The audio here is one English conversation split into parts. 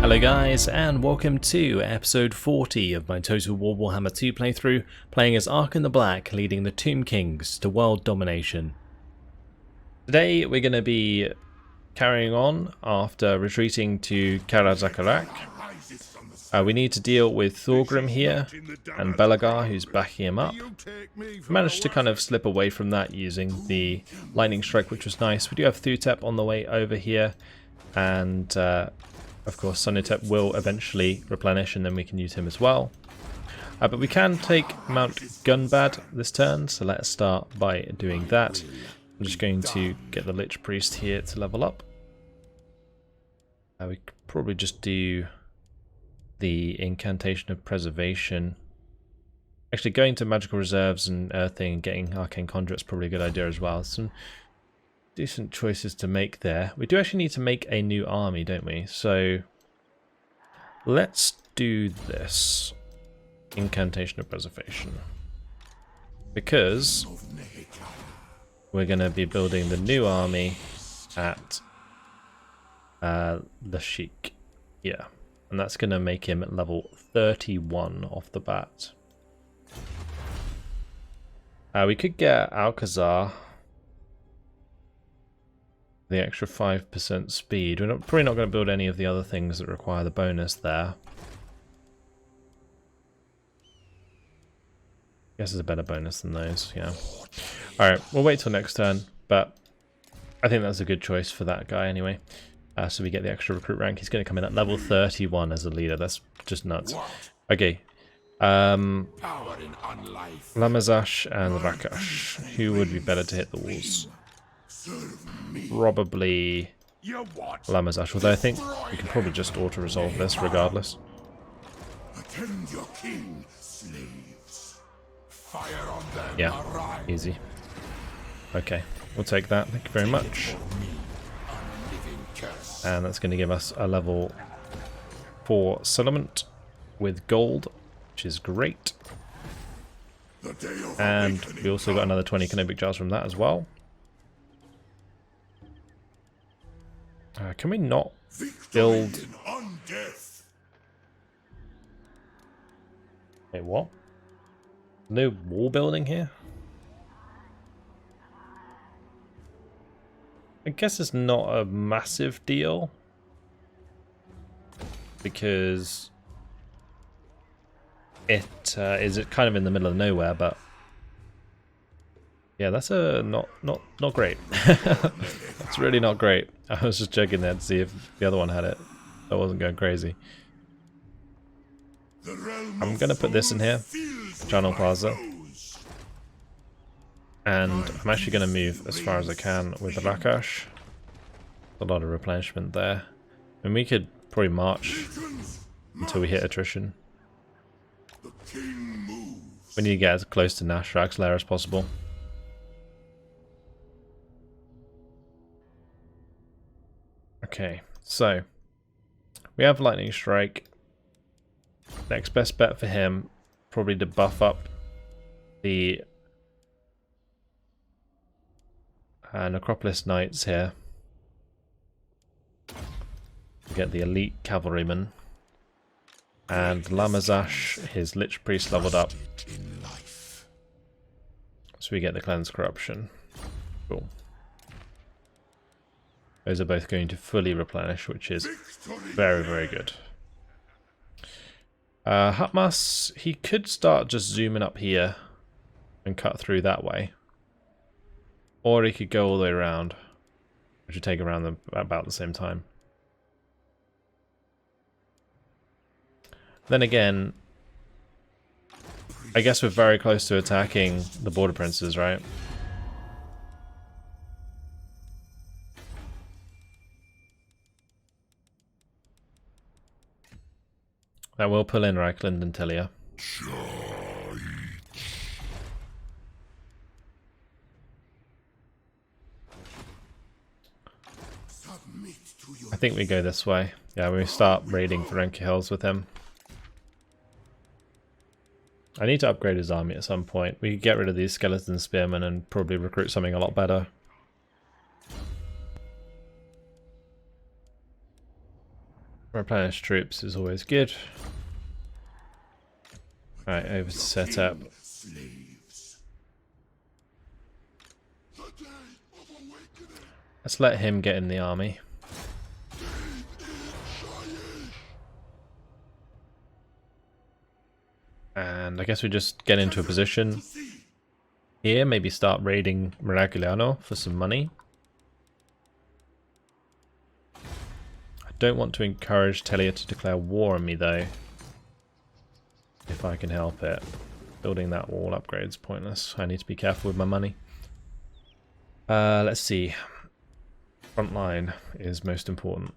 Hello guys, and welcome to episode 40 of my Total War Warhammer 2 playthrough, playing as Arkhan the Black, leading the Tomb Kings to world domination. Today we're going to be carrying on after retreating to Karazakarak. We need to deal with Thorgrim here, and Belagar, who's backing him up. Managed to kind of slip away from that using the lightning strike, which was nice. We do have Thutep on the way over here, and of course, Sonitep will eventually replenish, and then we can use him as well. But we can take Mount Gunbad this turn, so let's start by doing that. I'm just going to get the Lich Priest here to level up. We could probably just do the Incantation of Preservation. Actually, going to Magical Reserves and Earthing and getting Arcane Conduit is probably a good idea as well. Some decent choices to make there. We do actually need to make a new army, don't we? So let's do this. Incantation of Preservation. Because we're going to be building the new army at the Sheik. Yeah. And that's going to make him at level 31 off the bat. We could get Alcazar the extra 5% speed. We're probably not going to build any of the other things that require the bonus there. Guess there's a better bonus than those, yeah. Alright, we'll wait till next turn, but I think that's a good choice for that guy anyway. So we get the extra recruit rank. He's going to come in at level 31 as a leader. That's just nuts. Okay. Lamazash and Rakash. Who would be better to hit the walls? Probably Lamazash, although I think we can probably just auto-resolve this regardless. Yeah, easy. Okay, we'll take that. Thank you very much. And that's going to give us a level 4 settlement with gold, which is great. And we also got another 20 Canopic Jars from that as well. Can we not build... Wait, what? No wall building here? I guess it's not a massive deal. Because it is kind of in the middle of nowhere, but... Yeah, that's not great. That's really not great. I was just checking there to see if the other one had it. I wasn't going crazy. I'm going to put this in here, Channel Plaza. And I'm actually going to move as far as I can with the Rakash. A lot of replenishment there. And we could probably march until we hit attrition. We need to get as close to Nashrak's lair as possible. Okay, so we have Lightning Strike. Next best bet for him, probably to buff up the Necropolis Knights here. Get the elite cavalryman. And Lamazash, his Lich Priest leveled up. So we get the Cleanse Corruption. Cool. Those are both going to fully replenish, which is very, very good. Hutmas, he could start just zooming up here and cut through that way. Or he could go all the way around, which would take around about the same time. Then again, I guess we're very close to attacking the Border Princes, right? That will pull in Reichland and Telia. I think we go this way. Yeah, we start raiding Ferengi Hills with him. I need to upgrade his army at some point. We could get rid of these skeleton spearmen and probably recruit something a lot better. Replenish troops is always good. Right, over to set up. Let's let him get in the army. And I guess we just get into a position here, maybe start raiding Miragliano for some money. I don't want to encourage Telia to declare war on me though, if I can help it. Building that wall upgrade is pointless. I need to be careful with my money. Let's see. Front line is most important.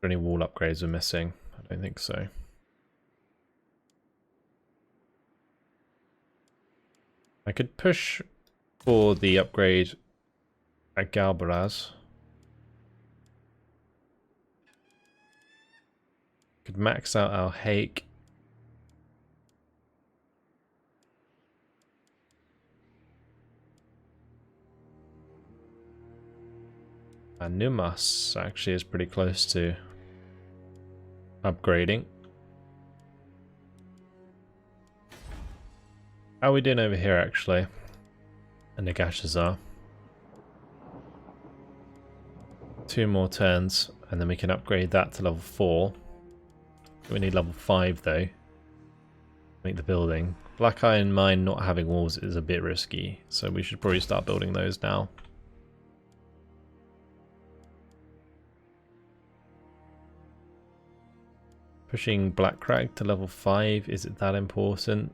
Are any wall upgrades are missing? I don't think so. I could push for the upgrade at Galbaraz. Could max out our Hake. And Numas actually is pretty close to upgrading. How are we doing over here actually? And Nagashazar. 2 more turns and then we can upgrade that to level 4. We need level 5 though. Make the building. Black Iron Mine not having walls is a bit risky, so we should probably start building those now. Pushing Black Crag to level 5, is it that important?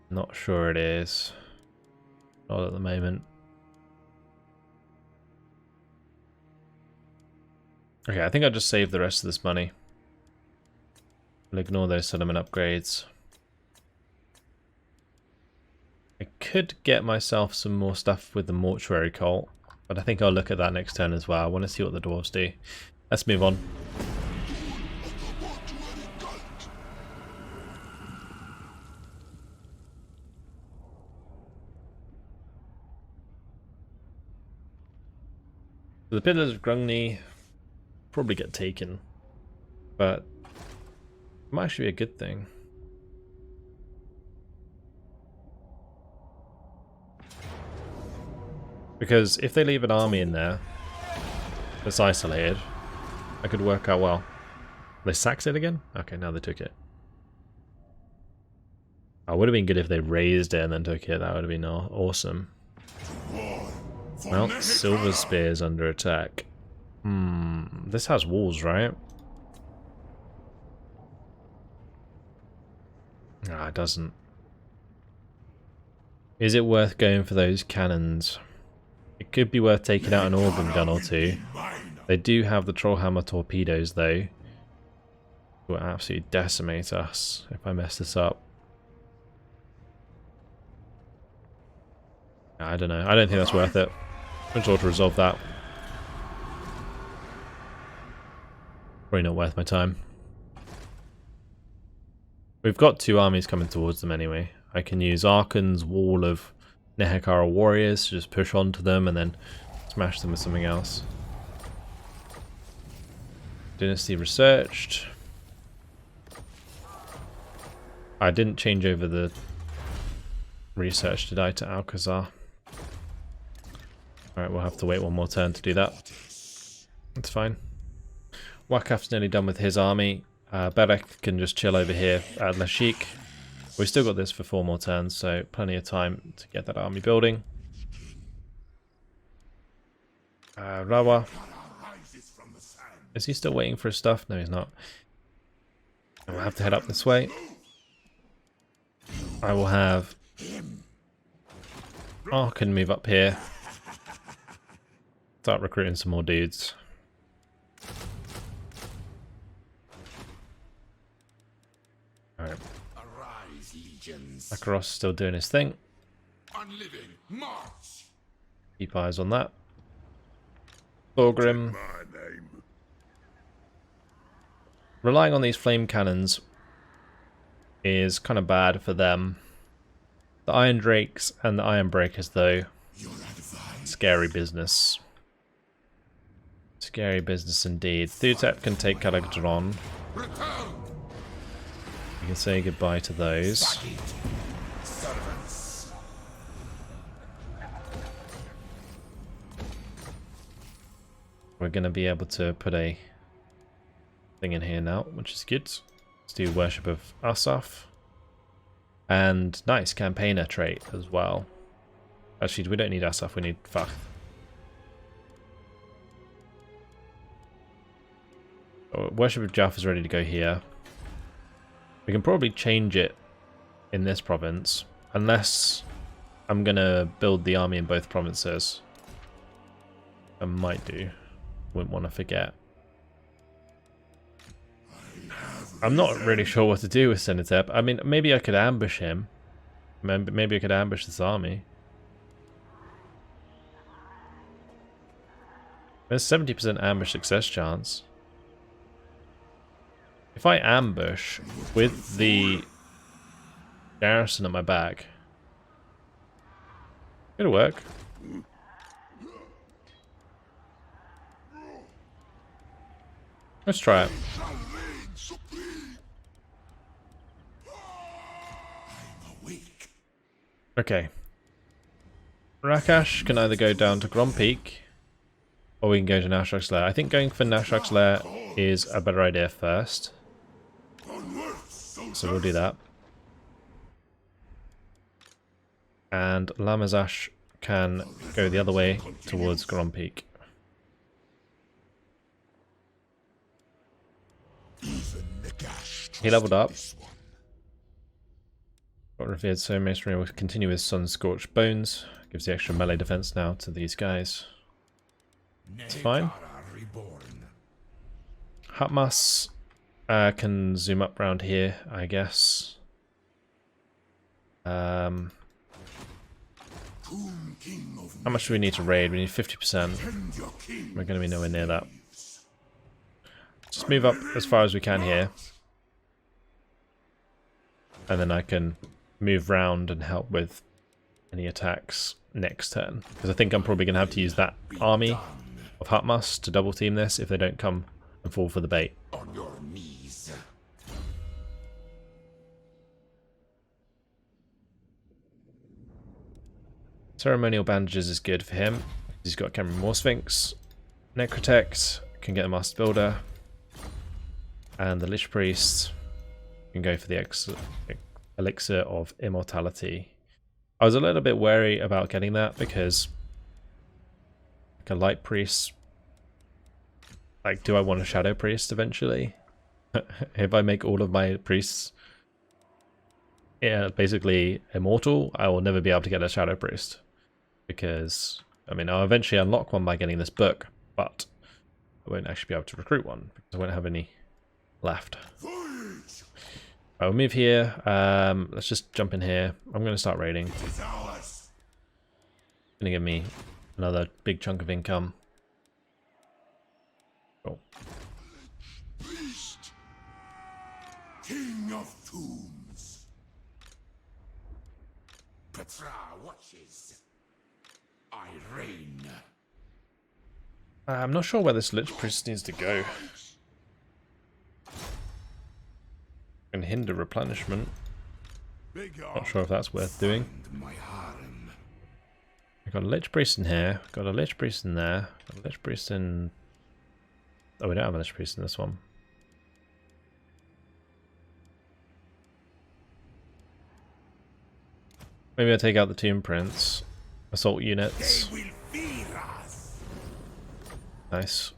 Not sure it is. Not at the moment. Okay, I think I'll just save the rest of this money. I'll ignore those settlement upgrades. I could get myself some more stuff with the mortuary cult, but I think I'll look at that next turn as well. I want to see what the dwarves do. Let's move on. The Pillars of Grungni probably get taken, but it might actually be a good thing. Because if they leave an army in there that's isolated, that could work out well. They sacked it again? Okay, now they took it. Oh, it would have been good if they raised it and then took it. That would have been awesome. Well, Silver Spear's under attack. This has walls, right? Ah, it doesn't. Is it worth going for those cannons? It could be worth taking out an organ gun or two. They do have the Trollhammer torpedoes though. Will absolutely decimate us if I mess this up. I don't know. I don't think that's worth it. I'm sure to resolve that. Probably not worth my time. We've got 2 armies coming towards them anyway. I can use Arkhan's wall of Nehekara warriors to just push onto them and then smash them with something else. Dynasty researched. I didn't change over the research, did I, to Alcazar? Alright, we'll have to wait one more turn to do that. That's fine. Wakaf's nearly done with his army. Berek can just chill over here at Lashik. We've still got this for 4 more turns, so plenty of time to get that army building. Rawa. Is he still waiting for his stuff? No, he's not. And we'll have to head up this way. I will have Arkhan move up here. Start recruiting some more dudes. Alright. Akaros still doing his thing. Keep eyes on that. Thorgrim. Relying on these flame cannons is kind of bad for them. The Iron Drakes and the Iron Breakers, though, scary business. Scary business indeed. Thutep can take Kalagdron. You can say goodbye to those. We're going to be able to put a thing in here now, which is good. Let's do Worship of Asaf. And nice Campaigner trait as well. Actually, we don't need Asaf, we need Fach. Worship of Jaff is ready to go here. We can probably change it in this province, unless I'm going to build the army in both provinces. I might do. Wouldn't want to forget. I'm not really sure what to do with Senatep. I mean, maybe I could ambush him. Maybe I could ambush this army. There's 70% ambush success chance. If I ambush with the garrison at my back, it'll work. Let's try it. Okay. Rakash can either go down to Grom Peak, or we can go to Nashrak's Lair. I think going for Nashrak's Lair is a better idea first. So we'll do that. And Lamazash can go the other way towards Grom Peak. He leveled up. Got revered, so Masonry will continue with Sun Scorched Bones. Gives the extra melee defense now to these guys. It's fine. Hatmas can zoom up round here, I guess. How much do we need to raid? We need 50%. We're going to be nowhere near that. Just move up as far as we can here. And then I can move round and help with any attacks next turn. Because I think I'm probably going to have to use that army of Hatmas to double team this if they don't come and fall for the bait. On your knees. Ceremonial Bandages is good for him. He's got Cameron Moor Sphinx. Necrotect can get a Master Builder. And the Lich Priest can go for the Elixir of Immortality. I was a little bit wary about getting that because like a Light Priest, like, do I want a Shadow Priest eventually? If I make all of my priests basically immortal, I will never be able to get a Shadow Priest. Because, I mean, I'll eventually unlock one by getting this book, but I won't actually be able to recruit one because I won't have any left. I'll move here. Let's just jump in here. I'm going to start raiding. It's going to give me another big chunk of income. Cool. Beast, King of Tombs. Petra watches. I reign. I'm not sure where this Lich Priest needs to go. Can hinder replenishment. Not sure if that's worth doing. I've got a Lich Priest in here. Got a Lich Priest in there. Got a Lich Priest in. Oh, we don't have a Lich Priest in this one. Maybe I'll take out the Tomb Prince. Assault units. Nice.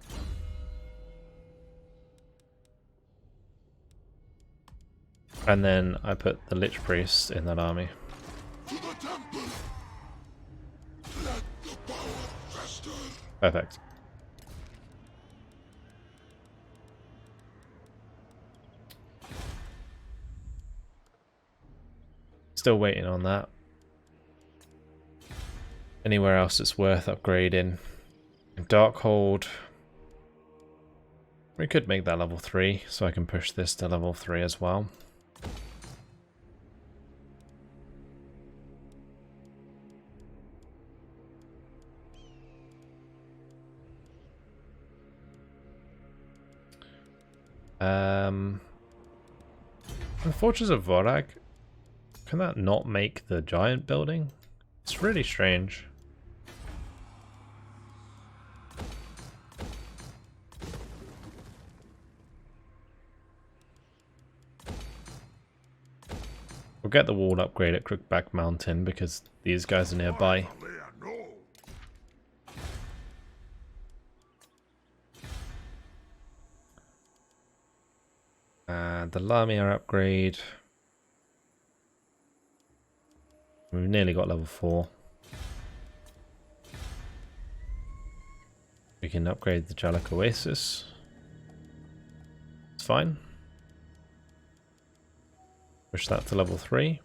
And then I put the Lich Priest in that army. Perfect. Still waiting on that. Anywhere else that's worth upgrading? Darkhold. We could make that level 3, so I can push this to level 3 as well. The Fortress of Vorag. Can that not make the giant building? It's really strange. We'll get the wall upgrade at Crookback Mountain because these guys are nearby. The Lamia upgrade. We've nearly got level 4. We can upgrade the Jalak Oasis. It's fine. Push that to level 3.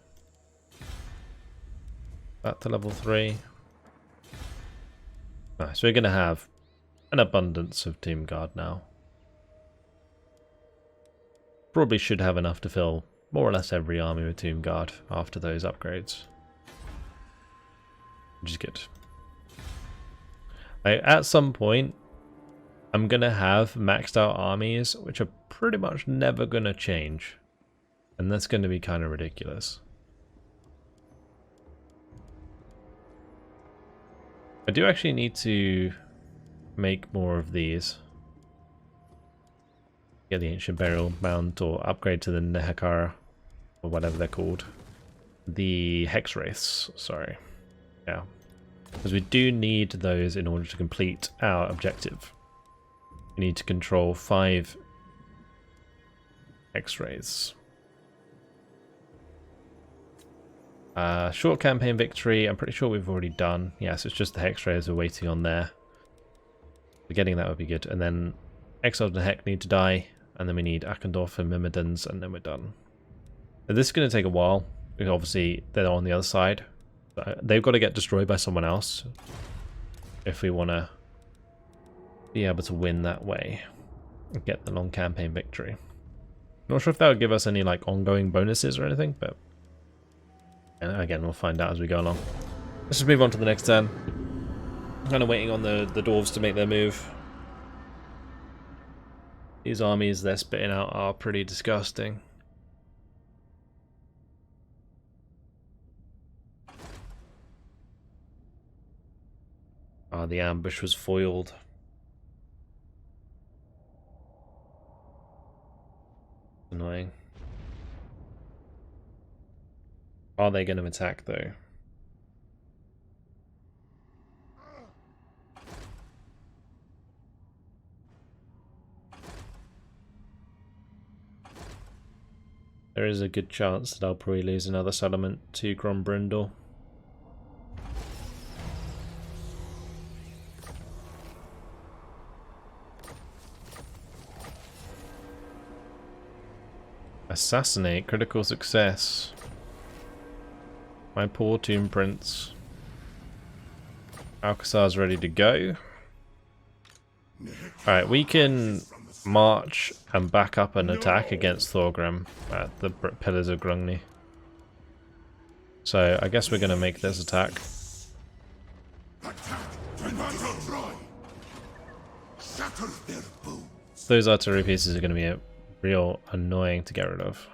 That to level 3. Nice, we're going to have an abundance of Tomb Guard now. Probably should have enough to fill more or less every army with Tomb Guard after those upgrades. Which is good. At some point, I'm going to have maxed out armies, which are pretty much never going to change. And that's going to be kind of ridiculous. I do actually need to make more of these. Get the Ancient Burial Mound or upgrade to the Nehekara, or whatever they're called. The Hex Wraiths, sorry. Yeah. Because we do need those in order to complete our objective. We need to control 5 Hex Wraiths. Short campaign victory, I'm pretty sure we've already done. Yes, it's just the Hex Wraiths we're waiting on there. So getting that would be good. And then Exiles and Heck need to die. And then we need Akendorf and Myrmidons, and then we're done. But this is going to take a while, because obviously they're on the other side. They've got to get destroyed by someone else if we want to be able to win that way and get the long campaign victory. Not sure if that would give us any like ongoing bonuses or anything, but again, we'll find out as we go along. Let's just move on to the next turn. I'm kind of waiting on the dwarves to make their move. These armies they're spitting out are pretty disgusting. Ah, the ambush was foiled. Annoying. Are they going to attack though? There is a good chance that I'll probably lose another settlement to Grombrindle. Assassinate, critical success. My poor Tomb Prince. Alcazar's ready to go. Alright, we can march and back up an attack against Thorgrim at the Pillars of Grungni. So I guess we're going to make this attack. Those artillery pieces are going to be real annoying to get rid of.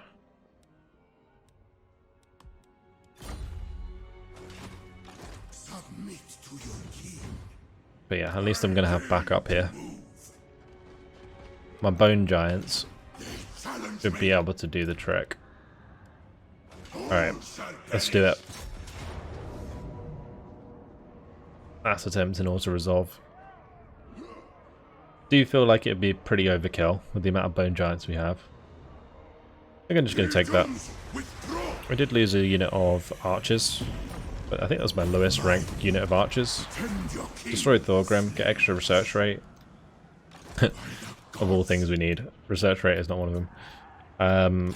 But yeah, at least I'm going to have backup here. My bone giants should be able to do the trick. Alright, let's do it. That's attempting auto-resolve. Do feel like it'd be pretty overkill with the amount of bone giants we have. I think I'm just going to take that. We did lose a unit of archers, but I think that was my lowest ranked unit of archers. Destroy Thorgrim, get extra research rate. Of all things we need. Research rate is not one of them.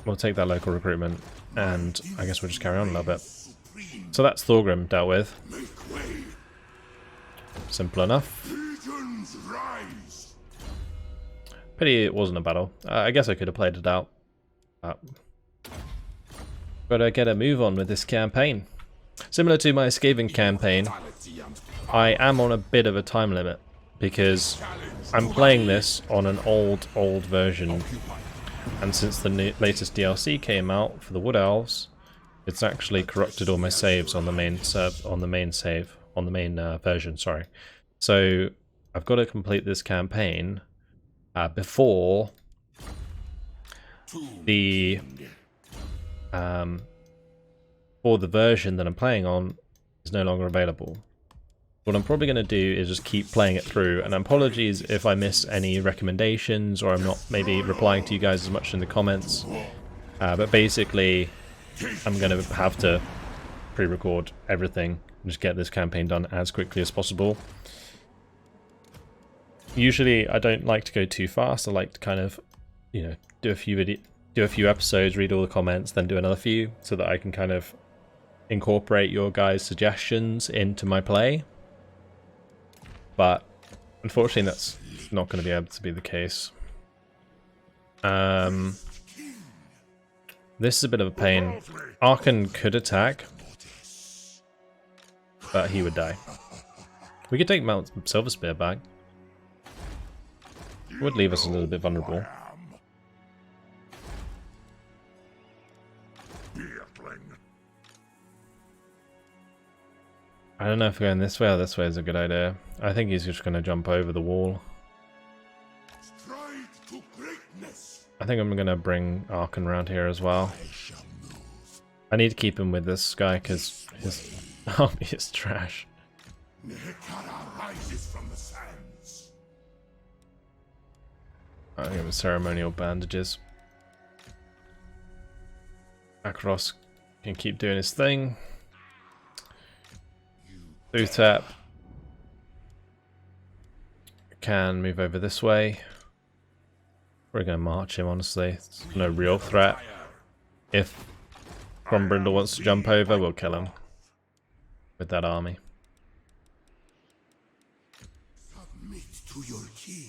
We'll take that local recruitment, and I guess we'll just carry on a little bit. So that's Thorgrim dealt with. Simple enough. Pity it wasn't a battle. I guess I could have played it out. Gotta get a move on with this campaign. Similar to my Skaven campaign, I am on a bit of a time limit because I'm playing this on an old version, and since the latest DLC came out for the Wood Elves, it's actually corrupted all my saves on the main version. Sorry, so I've got to complete this campaign before the version that I'm playing on is no longer available. What I'm probably going to do is just keep playing it through, and apologies if I miss any recommendations or I'm not maybe replying to you guys as much in the comments, but basically I'm going to have to pre-record everything and just get this campaign done as quickly as possible. Usually I don't like to go too fast. I like to kind of, you know, do a few episodes, read all the comments, then do another few, so that I can kind of incorporate your guys' suggestions into my play. But unfortunately that's not going to be able to be the case. This is a bit of a pain. Arkhan could attack, but he would die. We could take Mount Silver Spear back. It would leave us a little bit vulnerable. I don't know if going this way or this way is a good idea. I think he's just going to jump over the wall. I think I'm going to bring Arkhan around here as well. I need to keep him with this guy because his army is trash. I give him ceremonial bandages. Akros can keep doing his thing. Blue tap can move over this way. We're going to march him, honestly. It's no real threat. If Grombrindle wants to jump over, we'll kill him with that army.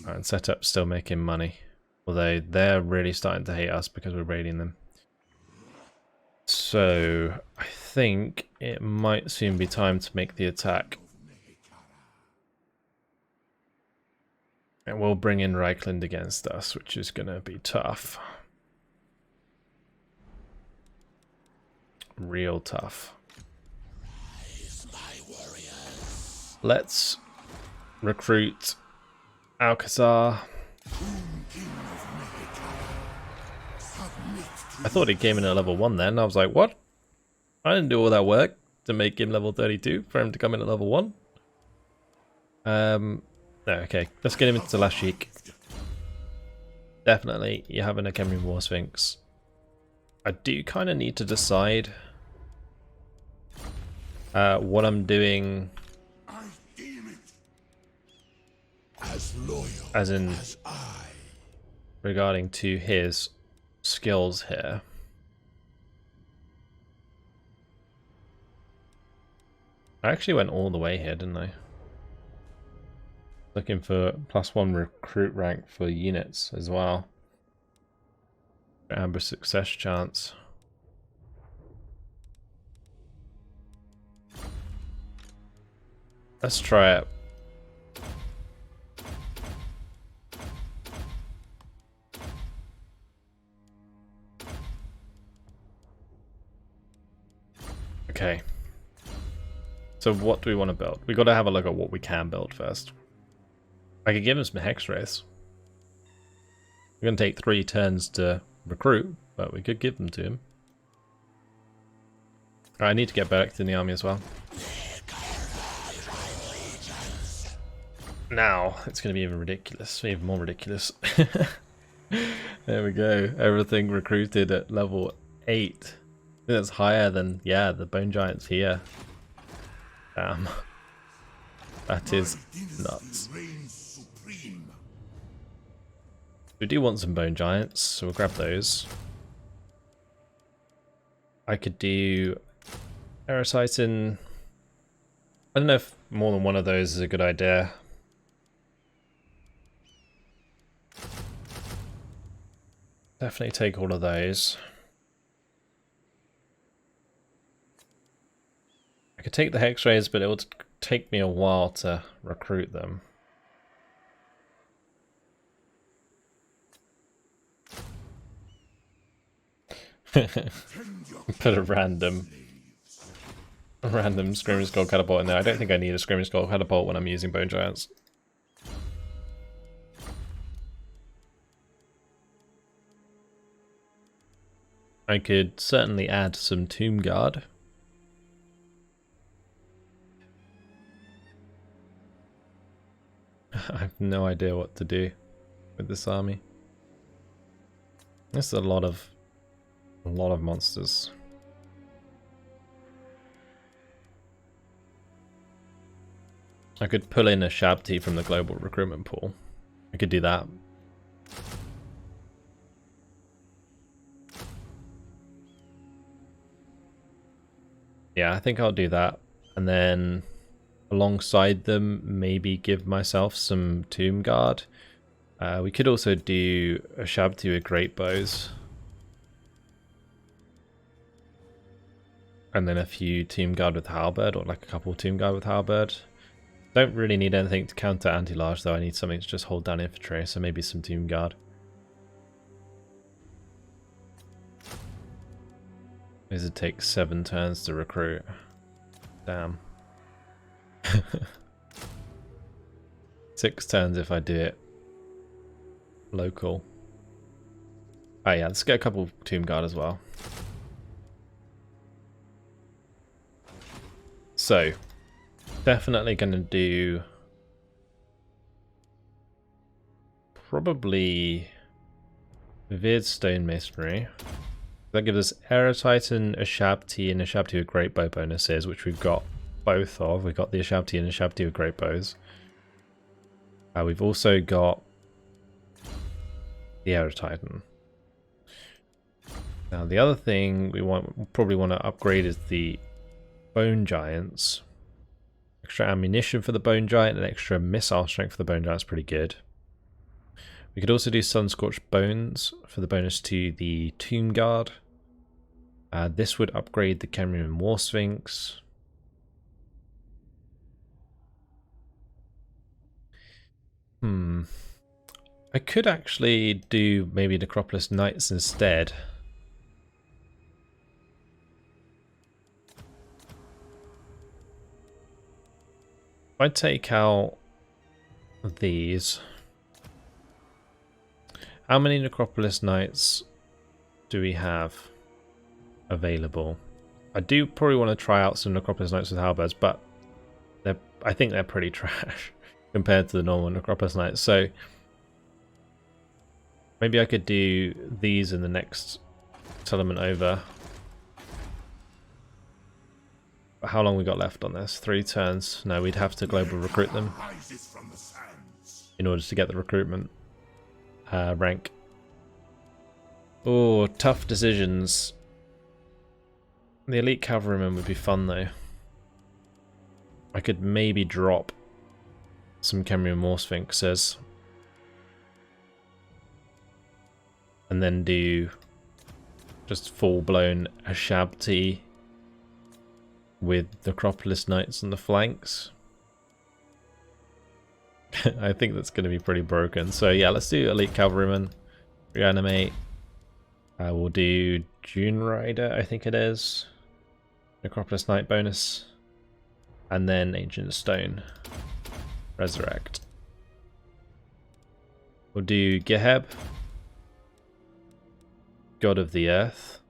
And setup's still making money, although they're really starting to hate us because we're raiding them. So I think it might soon be time to make the attack. And we'll bring in Reichland against us, which is going to be tough. Real tough. Let's recruit Alcazar. I thought he came in at level 1 then. I was like, what? I didn't do all that work to make him level 32 for him to come in at level 1. No, okay. Let's get him into Lashik. Definitely, you have an Akemrian War Sphinx. I do kind of need to decide what I'm doing as in regarding to his skills here. I actually went all the way here, didn't I? Looking for +1 recruit rank for units as well. Amber success chance. Let's try it. Okay. So what do we want to build? We got to have a look at what we can build first. I could give him some hex wraiths. We're going to take 3 turns to recruit, but we could give them to him. I need to get Beric in the army as well. Now it's going to be even ridiculous, even more ridiculous. There we go. Everything recruited at level 8. I think that's higher than, yeah, the bone giants here. Damn. That is nuts. We do want some bone giants, so we'll grab those. I could do Erositin. I don't know if more than one of those is a good idea. Definitely take all of those. I could take the hex rays, but it would take me a while to recruit them. Put a random Screaming Skull Catapult in there. I don't think I need a Screaming Skull Catapult when I'm using Bone Giants. I could certainly add some Tomb Guard. I have no idea what to do with this army. This is a lot of monsters. I could pull in a Shabti from the global recruitment pool. I could do that. Yeah, I think I'll do that. And then alongside them, maybe give myself some Tomb Guard. We could also do a Shabti with Great Bows. And then a few Tomb Guard with Halberd, or like a couple Tomb Guard with Halberd. Don't really need anything to counter anti-large though, I need something to just hold down infantry, so maybe some Tomb Guard. This would take 7 turns to recruit. Damn. 6 turns if I do it local. Oh yeah, let's get a couple Tomb Guard as well. So, definitely going to do probably Veered Stonemasonry. That gives us Aero Titan, a Shabti, and a Shabti with Great Bow bonuses, which we've got both of. We've got the Shabti and the Shabti with Great Bows. We've also got the Aero Titan. Now the other thing we probably want to upgrade is the Bone Giants. Extra ammunition for the Bone Giant and extra missile strength for the Bone Giant is pretty good. We could also do Sunscorched Bones for the bonus to the Tomb Guard. This would upgrade the Khemrian War Sphinx. I could actually do maybe Necropolis Knights instead. If I take out these, how many Necropolis Knights do we have available? I do probably want to try out some Necropolis Knights with halberds, but I think they're pretty trash compared to the normal Necropolis Knights. So maybe I could do these in the next settlement over. How long we got left on this? 3 turns. No, we'd have to global recruit them in order to get the recruitment rank. Oh, tough decisions. The elite cavalryman would be fun though. I could maybe drop some Khemrian War Sphinxes and then do just full-blown Ashabti with Necropolis Knights on the flanks. I think that's going to be pretty broken. So yeah, let's do Elite Cavalryman. Reanimate. We'll do Dune Rider, I think it is. Necropolis Knight bonus. And then Ancient Stone. Resurrect. We'll do Geheb. God of the Earth.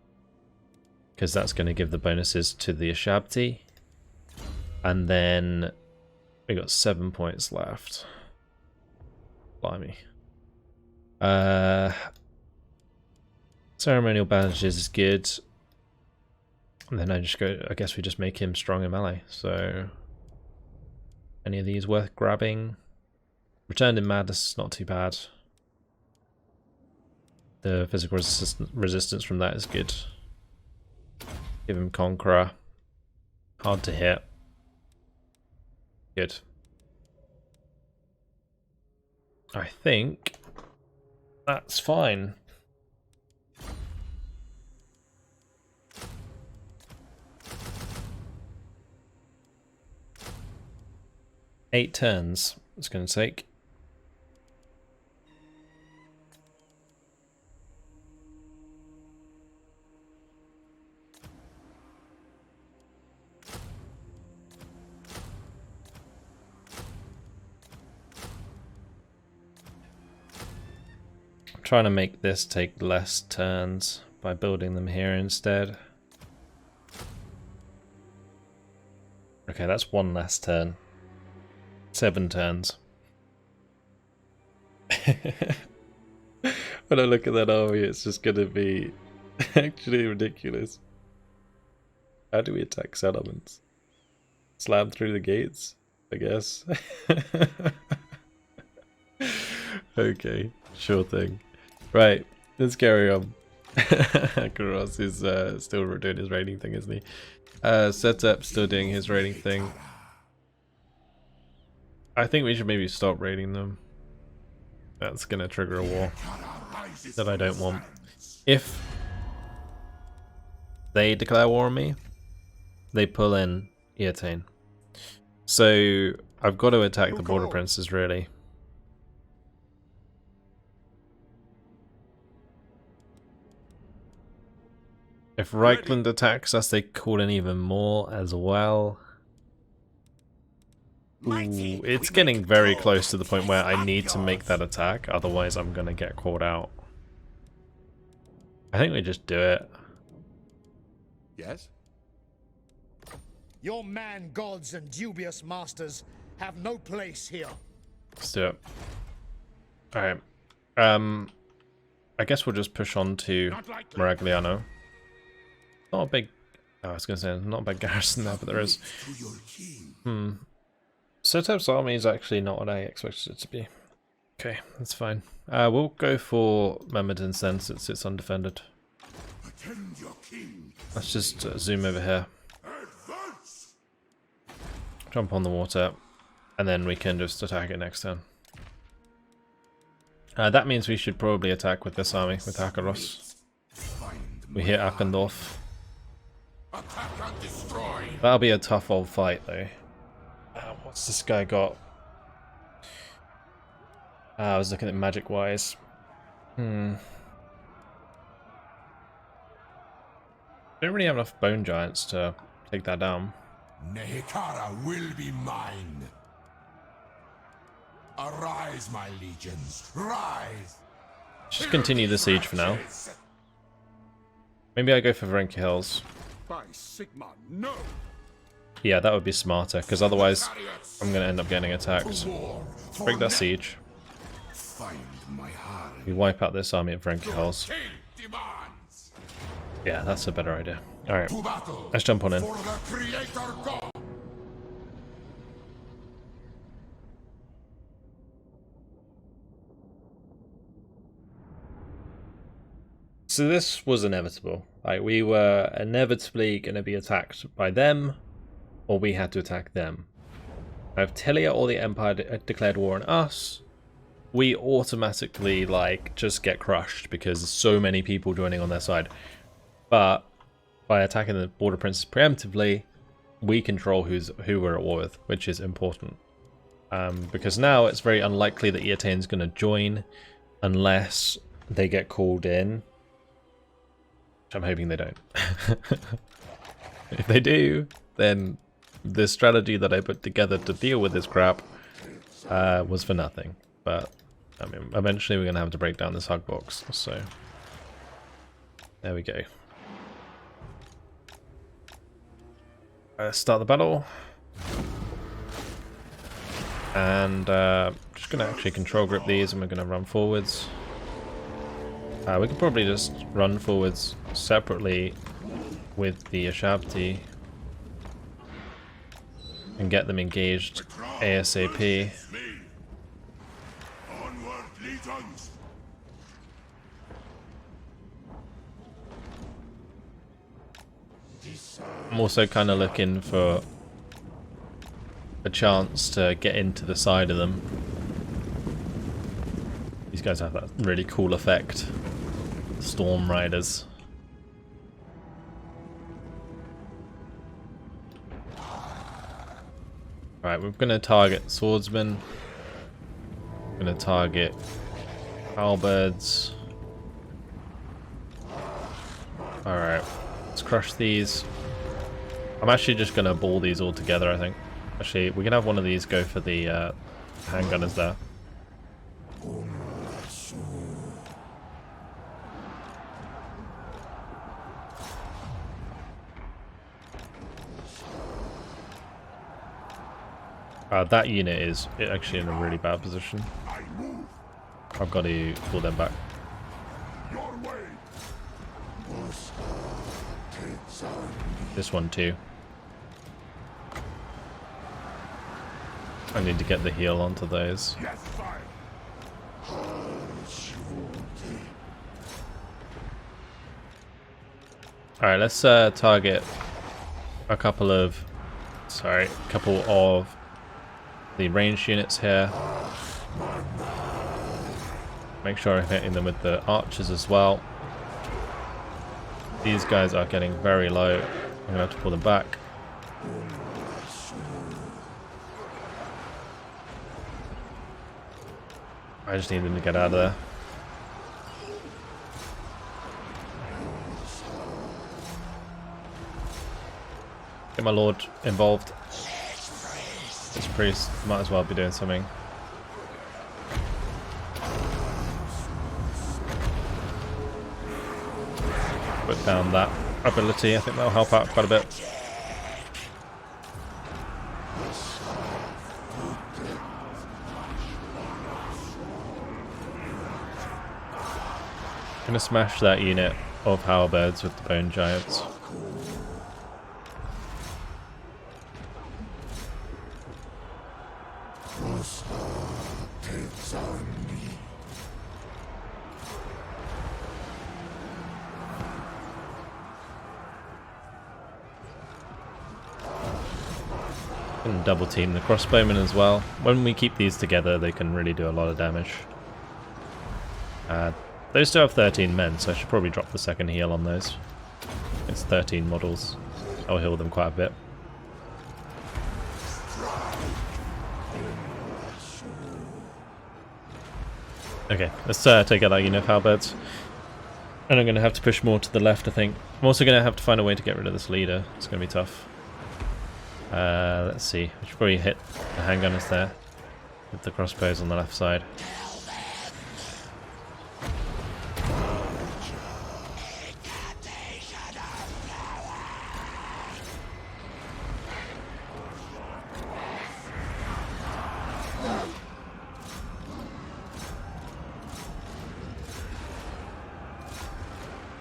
Because that's going to give the bonuses to the Ashabti. And then we got 7 points left. Blimey. Ceremonial bandages is good. And then I guess we just make him strong in melee. So any of these worth grabbing? Returned in Madness is not too bad. The physical resistance from that is good. Give him Conqueror. Hard to hit. Good. I think that's fine. Eight turns it's going to take. trying to make this take less turns by building them here instead. Okay, that's one less turn. 7 turns. When I look at that army, it's just gonna be actually ridiculous. How do we attack settlements? Slam through the gates, I guess. Okay, sure thing. Right, let's carry on. Karos is still doing his raiding thing, isn't he? Setup still doing his raiding thing. I think we should maybe stop raiding them. That's gonna trigger a war that I don't want. If they declare war on me, they pull in Eotane. So I've got to attack the border princes, really. If Reichland attacks us, they call in even more as well. Ooh, it's getting very close to the point where I need to make that attack, otherwise I'm gonna get caught out. I think we just do it. Yes? Your man gods and dubious masters have no place here. Let's do it. Alright. I guess we'll just push on to Maragliano. Not a big... Oh, I was going to say, not a big garrison there, but there is. Setup's army is actually not what I expected it to be. Okay, that's fine. We'll go for Myrmidons then, since it's undefended. Let's just zoom over here. Jump on the water, and then we can just attack it next turn. That means we should probably attack with this army, with Akaros. We hit Akendorf. That'll be a tough old fight, though. What's this guy got? I was looking at magic-wise. Don't really have enough bone giants to take that down. Nehekara will be mine. Arise, my legions, rise! Just continue the siege for now. Maybe I go for Frankie Hills. By Sigma, no! Yeah, that would be smarter, because otherwise I'm going to end up getting attacked. Break that siege. We wipe out this army at Frankie Hills. Yeah, that's a better idea. Alright, let's jump on in. So this was inevitable. Like, we were inevitably going to be attacked by them, or we had to attack them. If Telia or the Empire declared war on us, we automatically, like, just get crushed because there's so many people joining on their side. But by attacking the border princes preemptively, we control who we're at war with, which is important. Because now it's very unlikely that Eotane's going to join unless they get called in. Which I'm hoping they don't. If they do, then the strategy that I put together to deal with this crap was for nothing. But I mean, eventually we're going to have to break down this hug box. So there we go. Start the battle. And just going to actually control grip these, and we're going to run forwards. We could probably just run forwards separately with the Ashabti and get them engaged ASAP. I'm also kind of looking for a chance to get into the side of them. These guys have that really cool effect. Storm Riders. Alright, we're going to target swordsmen. We're going to target halberds. Alright, let's crush these. I'm actually just going to ball these all together, I think. Actually, we can have one of these go for the handgunners there. That unit is actually in a really bad position. I've got to pull them back. This one too. I need to get the heal onto those. Alright, let's target a couple of the ranged units here. Make sure I'm hitting them with the archers as well. These guys are getting very low. I'm gonna have to pull them back. I just need them to get out of there. Get my lord involved. This priest might as well be doing something. Put down that ability, I think that'll help out quite a bit. Gonna smash that unit of halberds with the bone giants. And double team the crossbowmen as well. When we keep these together, they can really do a lot of damage. Those still have 13 men, so I should probably drop the second heal on those. It's 13 models. I'll heal them quite a bit. Okay, let's take out that unit of halberds. And I'm going to have to push more to the left, I think. I'm also going to have to find a way to get rid of this leader. It's going to be tough. Let's see. I should probably hit the handgunners there with the crossbows on the left side.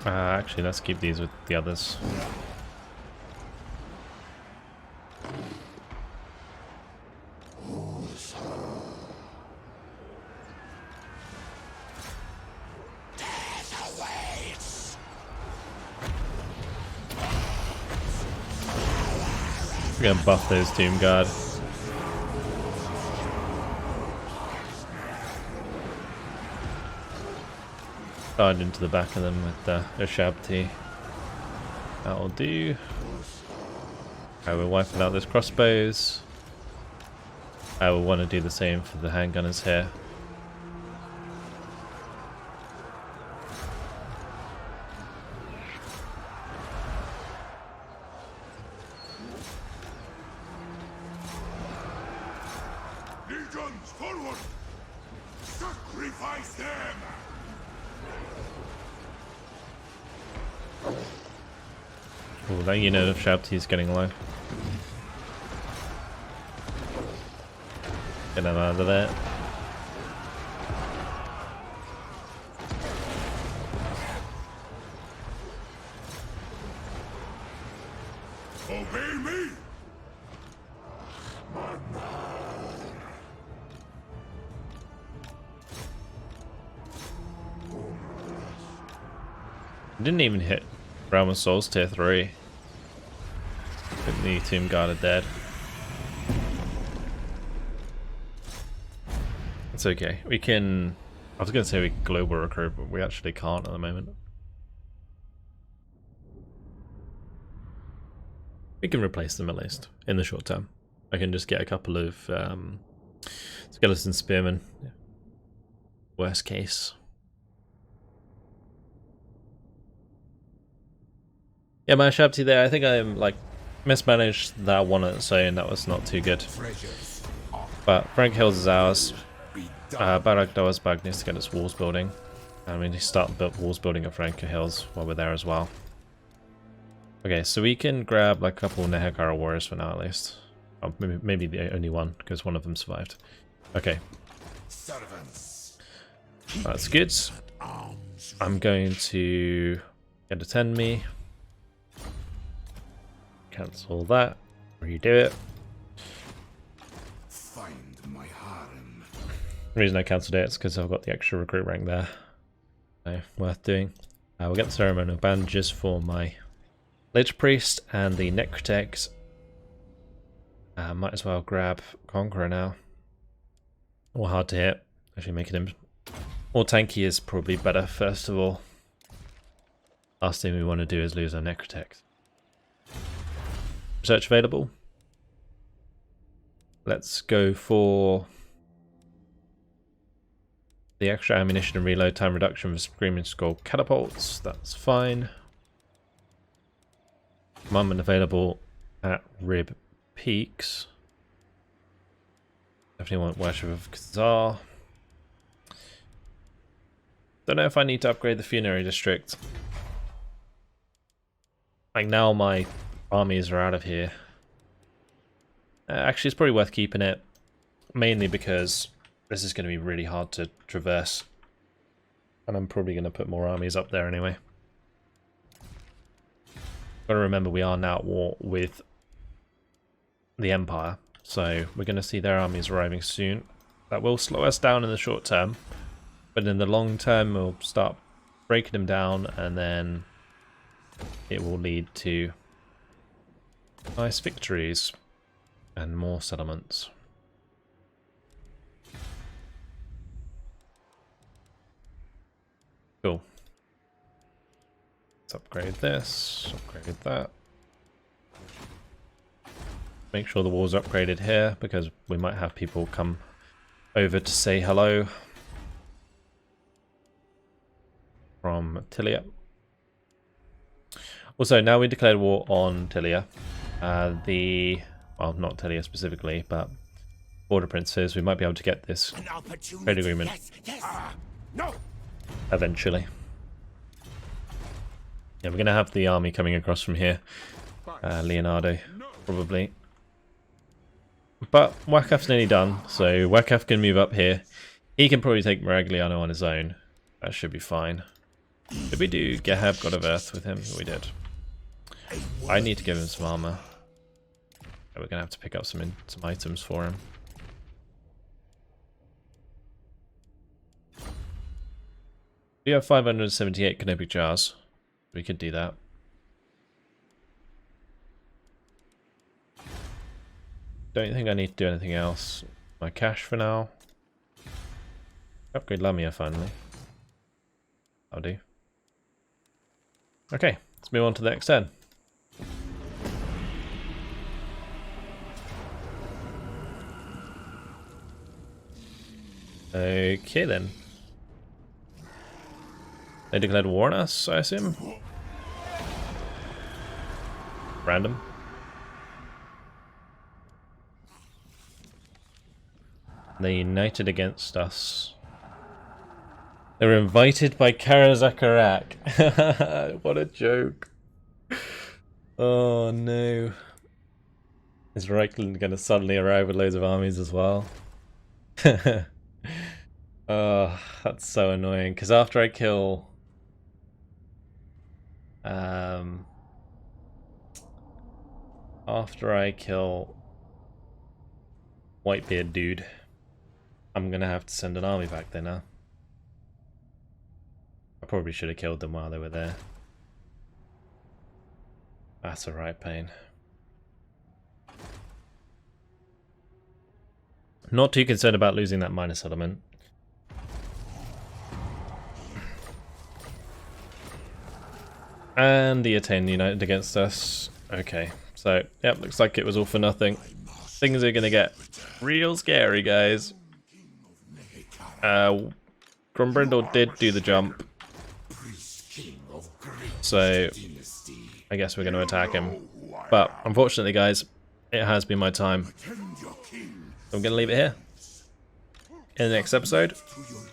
Actually, let's keep these with the others. We're gonna buff those Tomb Guard. Slide into the back of them with the Shabti. That'll do. Okay, we're wiping out those crossbows. I will want to do the same for the handgunners here. Legions forward! Sacrifice them! Oh, that unit of Shabti is getting low. Get them out of there. Obey me! Didn't even hit Realm of Souls tier 3. I think the Tomb Guard are dead. It's okay. We can... I was going to say we can global recruit, but we actually can't at the moment. We can replace them at least, in the short term. I can just get a couple of skeleton spearmen. Yeah. Worst case. Yeah, my Shabti there, I think I like mismanaged that one at its own. That was not too good. But Frank Hills is ours. Barak Doasbag needs to get its walls building. And we need to start walls building at Frank Hills while we're there as well. Okay, so we can grab like a couple Nehegara warriors for now at least. Oh, maybe the only one, because one of them survived. Okay. Servants. That's good. I'm going to get attend me. Cancel that. Redo it. Find my harem. The reason I cancelled it is because I've got the extra recruit rank there. So, worth doing. We'll get the ceremonial bandages for my Lich Priest and the Necrotex. Might as well grab Conqueror now. Or hard to hit. Actually making him more tanky is probably better first of all. Last thing we want to do is lose our Necrotex. Research available. Let's go for the extra ammunition and reload time reduction for Screaming Skull catapults. That's fine. Commandment available at Rib Peaks. Definitely want Worship of Khazar. Don't know if I need to upgrade the Funerary District. Like now my armies are out of here. Actually, it's probably worth keeping it. Mainly because this is going to be really hard to traverse. And I'm probably going to put more armies up there anyway. Got to remember we are now at war with the Empire. So we're going to see their armies arriving soon. That will slow us down in the short term. But in the long term we'll start breaking them down and then it will lead to nice victories and more settlements. Cool. Let's upgrade this, upgrade that. Make sure the wall's upgraded here because we might have people come over to say hello from Tilia. Also, now we declared war on Tilia. Well, not Tilia specifically, but border princes. We might be able to get this trade agreement No. eventually. Yeah, we're going to have the army coming across from here. Leonardo, probably. But Wakaf's nearly done, so Wakaf can move up here. He can probably take Maragliano on his own. That should be fine. Did we do Gehab, God of Earth with him? We did. I need to give him some armor. We're going to have to pick up some items for him. We have 578 Canopic Jars. We could do that. Don't think I need to do anything else. My cash for now. Upgrade Lamia finally. I'll do. Okay, let's move on to the next turn. Okay then. They declared war on us, I assume. Random. They united against us. They were invited by Karazakarak. What a joke. Oh no. Is Reichland going to suddenly arrive with loads of armies as well? Oh, that's so annoying. Because after I kill... Whitebeard dude, I'm going to have to send an army back there now. I probably should have killed them while they were there. That's a right pain. Not too concerned about losing that minor settlement. And the Attain united against us. Okay, so, yep, looks like it was all for nothing. Things are gonna get real scary, guys. Grombrindle did do the jump. So, I guess we're gonna attack him. But, unfortunately, guys, it has been my time. So I'm gonna leave it here. In the next episode,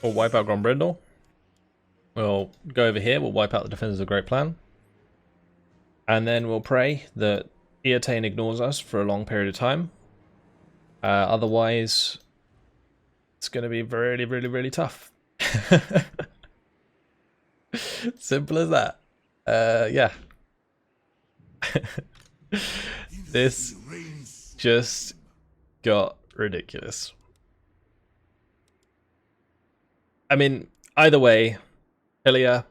we'll wipe out Grombrindle. We'll go over here, we'll wipe out the Defenders of the Great Plan. And then we'll pray that Eotane ignores us for a long period of time. Otherwise, it's going to be really, really, really tough. Simple as that. Yeah. This just got ridiculous. I mean, either way, Ilya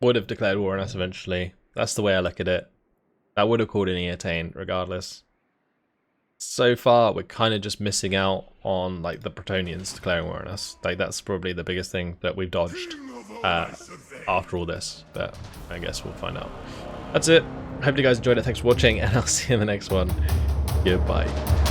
would have declared war on us eventually. That's the way I look at it. That would have called an Eatane regardless. So far, we're kind of just missing out on like the Bretonnians declaring war on us. Like that's probably the biggest thing that we've dodged after all this. But I guess we'll find out. That's it. Hope you guys enjoyed it. Thanks for watching, and I'll see you in the next one. Goodbye.